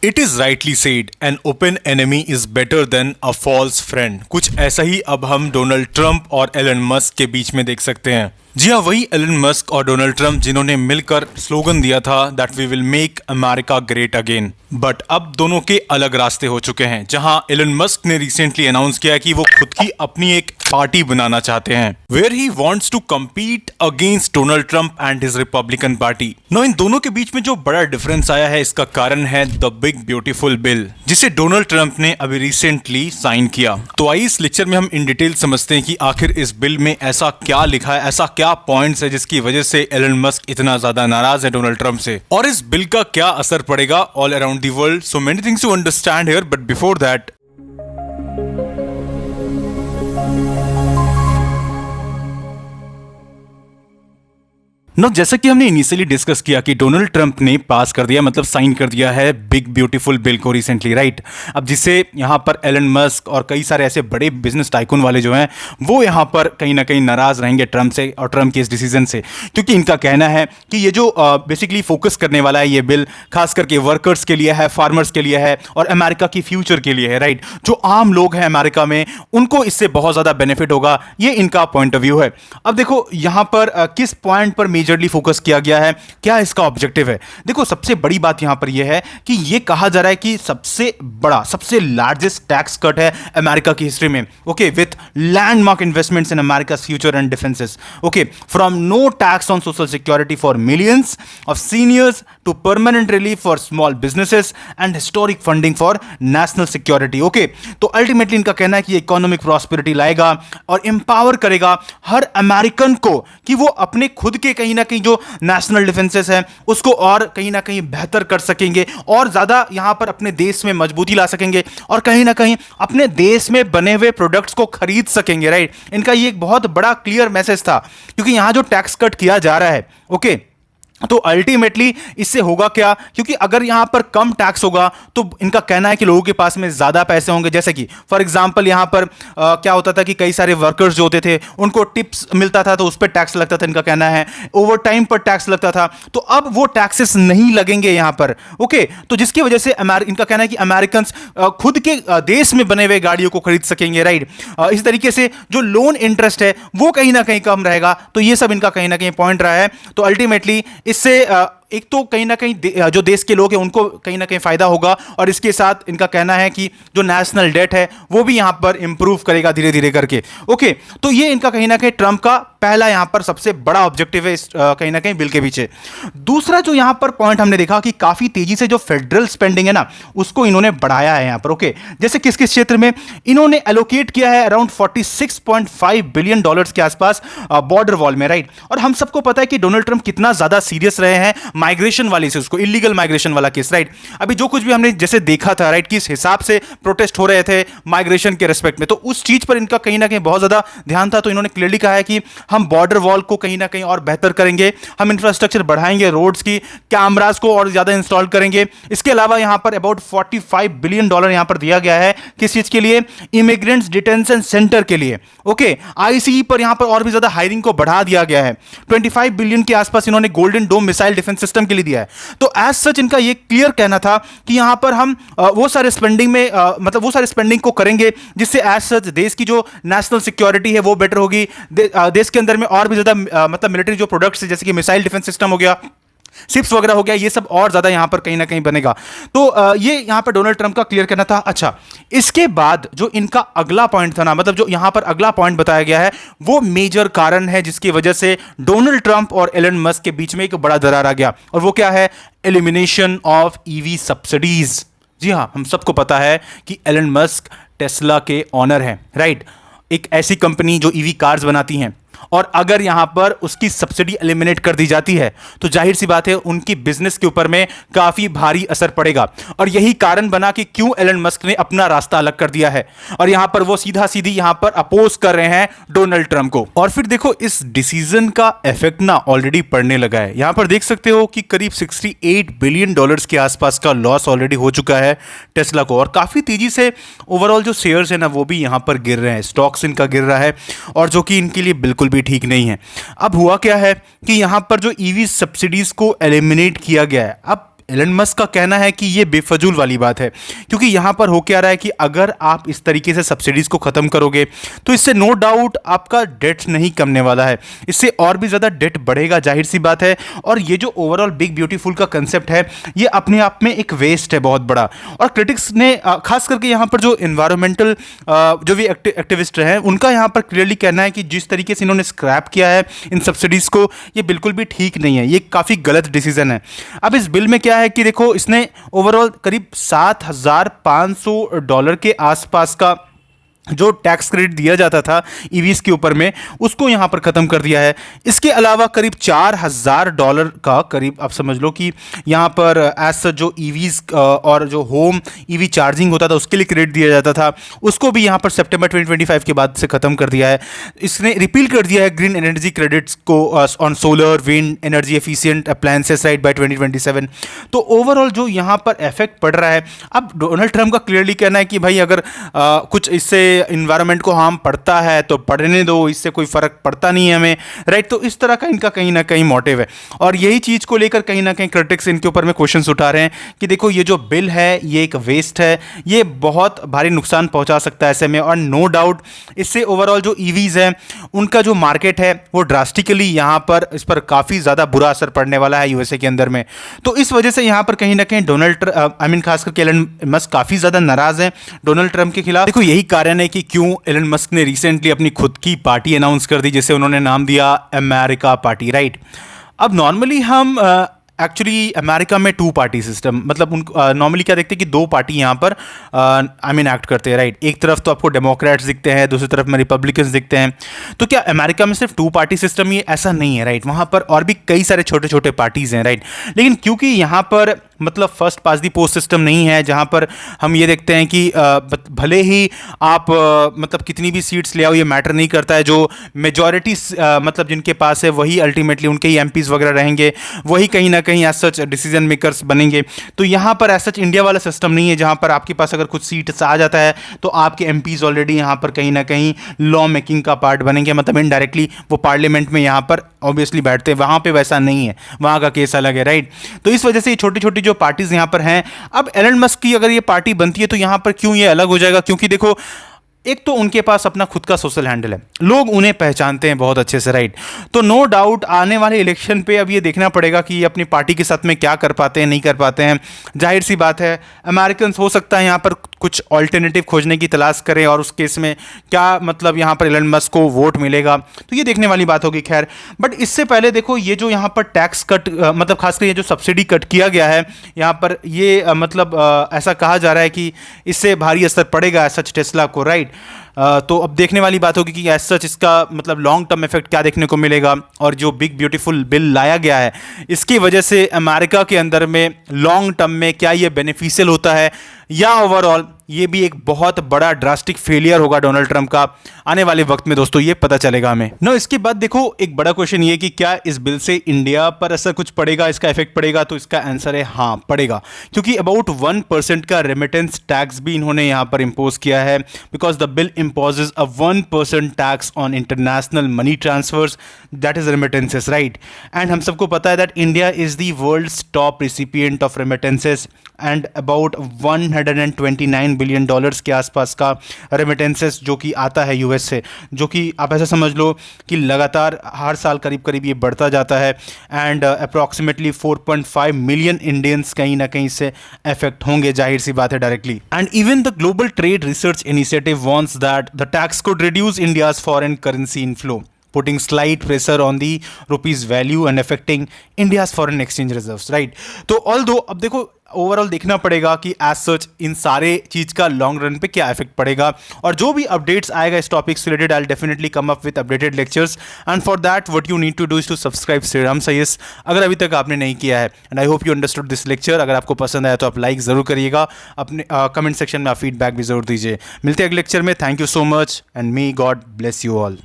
It is rightly said an open enemy is better than a false friend. कुछ ऐसा ही अब हम डोनाल्ड ट्रंप और एलन मस्क के बीच में देख सकते हैं। जी हाँ, वही एलन मस्क और डोनाल्ड ट्रंप जिन्होंने मिलकर स्लोगन दिया था that we will make America great again. But अब दोनों के अलग रास्ते हो चुके हैं। जहां एलन मस्क ने रिसेंटली अनाउंस किया कि वो खुद की अपनी एक पार्टी बनाना चाहते हैं where he wants to compete against Donald Trump and his Republican party. No, इन दोनों के बीच में जो बड़ा डिफरेंस आया है इसका कारण है द बिग ब्यूटीफुल बिल, जिसे डोनाल्ड ट्रंप ने अभी रिसेंटली साइन किया। तो आइए इस लेक्चर में हम इन डिटेल समझते हैं कि आखिर इस बिल में ऐसा क्या लिखा है, ऐसा क्या पॉइंट्स है जिसकी वजह से एलन मस्क इतना ज्यादा नाराज है डोनाल्ड ट्रंप से, और इस बिल का क्या असर पड़ेगा all around the world. So many things to understand here, but before that know, जैसा कि हमने इनिशियली डिस्कस किया कि डोनाल्ड ट्रंप ने पास कर दिया, मतलब साइन कर दिया है बिग ब्यूटीफुल बिल को रिसेंटली, राइट। अब जिससे यहाँ पर एलन मस्क और कई सारे ऐसे बड़े बिजनेस टाइकून वाले जो हैं वो यहाँ पर कहीं ना कहीं नाराज रहेंगे ट्रंप से और ट्रंप के इस डिसीजन से, क्योंकि इनका कहना है कि ये जो बेसिकली फोकस करने वाला है ये बिल खास करके वर्कर्स के लिए है, फार्मर्स के लिए है और अमेरिका की फ्यूचर के लिए है, राइट। जो आम लोग हैं अमेरिका में उनको इससे बहुत ज्यादा बेनिफिट होगा, ये इनका पॉइंट ऑफ व्यू है। अब देखो यहाँ पर किस पॉइंट पर मेजरली फोकस किया गया है, क्या इसका ऑब्जेक्टिव है। देखो सबसे बड़ी बात यहां पर यह है कि यह कहा जा रहा है कि सबसे बड़ा, सबसे लार्जेस्ट टैक्स कट है अमेरिका की हिस्ट्री में, okay, with landmark investments in America future and defences, okay, from no tax on social security for millions of seniors to permanent relief for small businesses and historic funding for national security, okay. तो ultimately इनका कहना है कि economic prosperity लाएगा और empower करेगा हर American को कि वो अपने खुद के कहीं ना कहीं जो नेशनल डिफेंसेस है उसको और कहीं ना कहीं बेहतर कर सकेंगे और ज्यादा यहां पर अपने देश में मजबूती ला सकेंगे और कहीं ना कहीं अपने देश में बने हुए प्रोडक्ट्स को खरीद सकेंगे, राइट। इनका ये एक बहुत बड़ा क्लियर मैसेज था, क्योंकि यहां जो टैक्स कट किया जा रहा है, ओके, तो अल्टीमेटली इससे होगा क्या, क्योंकि अगर यहां पर कम टैक्स होगा तो इनका कहना है कि लोगों के पास में ज्यादा पैसे होंगे। जैसे कि फॉर एग्जांपल यहां पर क्या होता था कि कई सारे वर्कर्स जो होते थे उनको टिप्स मिलता था तो उस पर टैक्स लगता था, इनका कहना है ओवर टाइम पर टैक्स लगता था, तो अब वो टैक्सेस नहीं लगेंगे यहां पर, ओके। तो जिसकी वजह से इनका कहना है कि अमेरिकन खुद के देश में बने हुए गाड़ियों को खरीद सकेंगे, राइट। इस तरीके से जो लोन इंटरेस्ट है वो कहीं ना कहीं कम रहेगा, तो ये सब इनका कहीं ना कहीं पॉइंट रहा है। तो अल्टीमेटली इससे एक तो कहीं ना कहीं जो देश के लोग हैं उनको कहीं ना कहीं फायदा होगा और इसके साथ इनका कहना है कि जो नेशनल डेट है वो भी यहां पर इंप्रूव करेगा धीरे धीरे करके, ओके। तो ये इनका कहीं ना कहीं ट्रंप का पहला यहां पर सबसे बड़ा ऑब्जेक्टिव है इस कहीं ना कहीं बिल के पीछे। दूसरा जो यहां पर पॉइंट हमने देखा कि काफी तेजी से जो फेडरल स्पेंडिंग है ना उसको इन्होंने बढ़ाया है यहां पर, ओके। जैसे किस किस क्षेत्र में इन्होंने एलोकेट किया है अराउंड $46.5 बिलियन के आसपास बॉर्डर वॉल में, राइट। और हम सबको पता है कि डोनाल्ड ट्रंप कितना ज्यादा सीरियस रहे हैं माइग्रेशन वाले से, उसको इलीगल माइग्रेशन वाला केस, राइट। अभी जो कुछ भी हमने जैसे देखा था, राइट, किस हिसाब से प्रोटेस्ट हो रहे थे माइग्रेशन के रिस्पेक्ट में, तो उस चीज पर इनका कहीं ना कहीं बहुत ज्यादा ध्यान था। तो इन्होंने क्लियरली कहा है कि हम बॉर्डर वॉल को कहीं ना कहीं और बेहतर करेंगे, हम इंफ्रास्ट्रक्चर बढ़ाएंगे, रोड्स की कैमरास को और ज्यादा इंस्टॉल करेंगे। इसके अलावा यहां पर अबाउट $45 बिलियन यहां पर दिया गया है किस चीज के लिए, इमिग्रेंट्स डिटेंशन सेंटर के लिए, ओके। आईसीई पर यहां पर और भी ज्यादा हायरिंग को बढ़ा दिया गया है। 25 बिलियन के आसपास इन्होंने golden dome missile defence system के लिए दिया है। तो एज सच इनका ये क्लियर कहना था कि यहां पर हम वो सारे स्पेंडिंग में मतलब वो सारे स्पेंडिंग को करेंगे जिससे एज सच देश की जो नेशनल सिक्योरिटी है वो बेटर होगी। देश के अंदर में और भी ज्यादा मतलब मिलिट्री जो प्रोडक्ट्स जैसे कि मिसाइल डिफेंस सिस्टम हो गया, शिप्स वगैरह हो गया, ये सब और ज्यादा यहां पर कहीं ना कहीं बनेगा। तो ये यहां पर डोनाल्ड ट्रंप का क्लियर करना था। अच्छा, इसके बाद जो इनका अगला पॉइंट था ना, मतलब जो यहां पर अगला पॉइंट बताया गया है वो मेजर कारण है जिसकी वजह से डोनाल्ड ट्रंप और एलन मस्क के बीच में एक बड़ा दरार आ गया, और वो क्या है, एलिमिनेशन ऑफ ईवी सब्सिडीज। जी हां, हम सबको पता है कि एलन मस्क टेस्ला के ऑनर हैं, राइट, एक ऐसी कंपनी जो ईवी कार्स बनाती हैं, और अगर यहां पर उसकी सब्सिडी एलिमिनेट कर दी जाती है तो जाहिर सी बात है उनकी बिजनेस के ऊपर में काफी भारी असर पड़ेगा। और यही कारण बना कि क्यों एलन मस्क ने अपना रास्ता अलग कर दिया है और यहां पर वो सीधा सीधी यहां पर अपोज कर रहे हैं डोनाल्ड ट्रंप को। और फिर देखो इस डिसीजन का इफेक्ट ना ऑलरेडी पड़ने लगा है। यहां पर देख सकते हो कि करीब $68 बिलियन के आसपास का लॉस ऑलरेडी हो चुका है टेस्ला को, और काफी तेजी से ओवरऑल जो शेयर्स है ना वो भी यहां पर गिर रहे हैं, स्टॉक्स इनका गिर रहा है, और जो कि इनके लिए बिल्कुल भी ठीक नहीं है। अब हुआ क्या है कि यहां पर जो ईवी सब्सिडीज को एलिमिनेट किया गया है, अब एलन मस्क का कहना है कि ये बेफजूल वाली बात है, क्योंकि यहाँ पर हो क्या रहा है कि अगर आप इस तरीके से सब्सिडीज़ को ख़त्म करोगे तो इससे नो डाउट आपका डेट नहीं कमने वाला है, इससे और भी ज़्यादा डेट बढ़ेगा, जाहिर सी बात है। और ये जो ओवरऑल बिग ब्यूटीफुल का कंसेप्ट है ये अपने आप में एक वेस्ट है बहुत बड़ा। और क्रिटिक्स ने खास करके यहाँ पर जो इन्वायरमेंटल जो भी एक्टिविस्ट हैं उनका यहाँ पर क्लियरली कहना है कि जिस तरीके से इन्होंने स्क्रैप किया है इन सब्सिडीज़ को ये बिल्कुल भी ठीक नहीं है, ये काफ़ी गलत डिसीजन है। अब इस बिल में क्या है कि देखो इसने ओवरऑल करीब $7,500 के आसपास का जो टैक्स क्रेडिट दिया जाता था ईवीज के ऊपर में उसको यहां पर ख़त्म कर दिया है। इसके अलावा करीब $4,000 का करीब आप समझ लो कि यहां पर एज जो ईवीज और जो होम ईवी चार्जिंग होता था उसके लिए क्रेडिट दिया जाता था उसको भी यहां पर सितंबर 2025 के बाद से ख़त्म कर दिया है। इसने रिपील कर दिया है ग्रीन एनर्जी क्रेडिट्स को on solar wind energy efficient appliances right by 2027। तो ओवरऑल जो यहां पर इफेक्ट पड़ रहा है, अब डोनाल्ड ट्रंप का क्लियरली कहना है कि भाई अगर कुछ इससे इन्वायरमेंट को हार्म पड़ता है तो पड़ने दो, इससे कोई फर्क पड़ता नहीं है हमें, राइट। तो इस तरह का इनका कहीं ना कहीं मोटिव है और यही चीज को लेकर कहीं ना कहीं क्रिटिक्स इनके ऊपर में क्वेश्चंस उठा रहे हैं कि देखो ये जो बिल है ये एक वेस्ट है, ये बहुत भारी नुकसान पहुंचा सकता है ऐसे में। और नो डाउट इससे ओवरऑल जो ईवीज है उनका जो मार्केट है वो ड्रास्टिकली यहां पर इस पर काफी ज्यादा बुरा असर पड़ने वाला है यूएसए के अंदर में। तो इस वजह से यहां पर कहीं ना कहीं डोनाल्ड खास करके एलन मस्क काफी ज्यादा नाराज है डोनाल्ड ट्रंप के खिलाफ। देखो यही कारण है कि क्यों एलन मस्क ने रिसेंटली अपनी खुद की पार्टी अनाउंस कर दी जिसे उन्होंने नाम दिया अमेरिका पार्टी, राइट। अब नॉर्मली हम एक्चुअली अमेरिका में 2 पार्टी सिस्टम मतलब उन नॉर्मली क्या देखते हैं कि 2 पार्टी यहाँ पर एक्ट करते हैं, राइट। एक तरफ तो आपको डेमोक्रेट्स दिखते हैं, दूसरी तरफ में रिपब्लिकन्स दिखते हैं। तो क्या अमेरिका में सिर्फ 2 पार्टी सिस्टम ही ऐसा नहीं है, राइट। वहाँ पर और भी कई सारे छोटे छोटे पार्टीज हैं, राइट। लेकिन क्योंकि यहाँ पर मतलब फर्स्ट पास दी पोस्ट सिस्टम नहीं है जहाँ पर हम ये देखते हैं कि भले ही आप मतलब कितनी भी सीट्स ले आओ ये मैटर नहीं करता है, जो मेजॉरिटी मतलब जिनके पास है वही अल्टीमेटली उनके ही एमपीज वगैरह रहेंगे, वही कहीं ना कहीं एज सच डिसीजन मेकर्स बनेंगे। तो यहाँ पर एज सच इंडिया वाला सिस्टम नहीं है जहाँ पर आपके पास अगर कुछ सीट्स आ जाता है तो आपके एमपीज ऑलरेडी यहाँ पर कहीं ना कहीं लॉ मेकिंग का पार्ट बनेंगे, मतलब इनडायरेक्टली वो पार्लियामेंट में यहाँ पर ऑब्वियसली बैठते हैं। वहाँ पे वैसा नहीं है, वहाँ का केस अलग है, राइट। तो इस वजह से ये छोटी छोटी जो पार्टीज यहां पर हैं, अब एलन मस्क की अगर ये पार्टी बनती है तो यहां पर क्यों ये अलग हो जाएगा, क्योंकि देखो एक तो उनके पास अपना खुद का सोशल हैंडल है, लोग उन्हें पहचानते हैं बहुत अच्छे से, राइट। तो नो डाउट आने वाले इलेक्शन पे अब ये देखना पड़ेगा कि ये अपनी पार्टी के साथ में क्या कर पाते हैं नहीं कर पाते हैं। जाहिर सी बात है अमेरिकन हो सकता है यहाँ पर कुछ ऑल्टरनेटिव खोजने की तलाश करें और उस केस में क्या मतलब यहाँ पर एलन मस्क को वोट मिलेगा, तो ये देखने वाली बात होगी। खैर बट इससे पहले देखो ये जो यहाँ पर टैक्स कट मतलब खासकर ये जो सब्सिडी कट किया गया है यहाँ पर ये मतलब ऐसा कहा जा रहा है कि इससे भारी असर पड़ेगा सच टेस्ला को, राइट। तो अब देखने वाली बात होगी कि एज सच इसका मतलब लॉन्ग टर्म इफेक्ट क्या देखने को मिलेगा और जो बिग ब्यूटीफुल बिल लाया गया है इसकी वजह से अमेरिका के अंदर में लॉन्ग टर्म में क्या ये बेनिफिशियल होता है या ओवरऑल ये भी एक बहुत बड़ा ड्रास्टिक फेलियर होगा डोनाल्ड ट्रंप का। आने वाले वक्त में दोस्तों ये पता चलेगा हमें। नो इसके बाद देखो एक बड़ा क्वेश्चन ये कि क्या इस बिल से इंडिया पर असर कुछ पड़ेगा, इसका इफेक्ट पड़ेगा, तो इसका आंसर है हाँ पड़ेगा, क्योंकि अबाउट 1% का रेमिटेंस टैक्स भी इन्होंने यहां पर इंपोज किया है, because the bill imposes a 1% tax on international money transfers, that is remittances, right? And हम सबको पता है that India is the world's top recipient of remittances and about 129 billion dollars के आसपास का रेमिटेंसेस जो कि आता है यूएस से, जो कि आप ऐसा समझ लो कि लगातार हर साल करीब करीब ये बढ़ता जाता है एंड अप्रॉक्सीमेटली 4.5 मिलियन इंडियंस कहीं ना कहीं से अफेक्ट होंगे, जाहिर सी बात है directly. And even the global trade research initiative wants that the tax could reduce India's foreign currency inflow, putting slight pressure on the rupee's value and affecting India's foreign exchange reserves, right? तो although अब देखो overall देखना पड़ेगा कि as such इन सारे चीज का long run पे क्या इफेक्ट पड़ेगा, और जो भी अपडेट्स आएगा इस टॉपिक से related I definitely come up with updated lectures and for that what you need to do is to subscribe Shriram सयस अगर अभी तक आपने नहीं किया है। And I hope you understood this lecture. अगर आपको पसंद आया तो आप लाइक जरूर करिएगा, अपने कमेंट सेक्शन में आप फीडबैक भी जरूर दीजिए। मिलते हैं अगले लेक्चर में। Thank you so much and may God bless you all.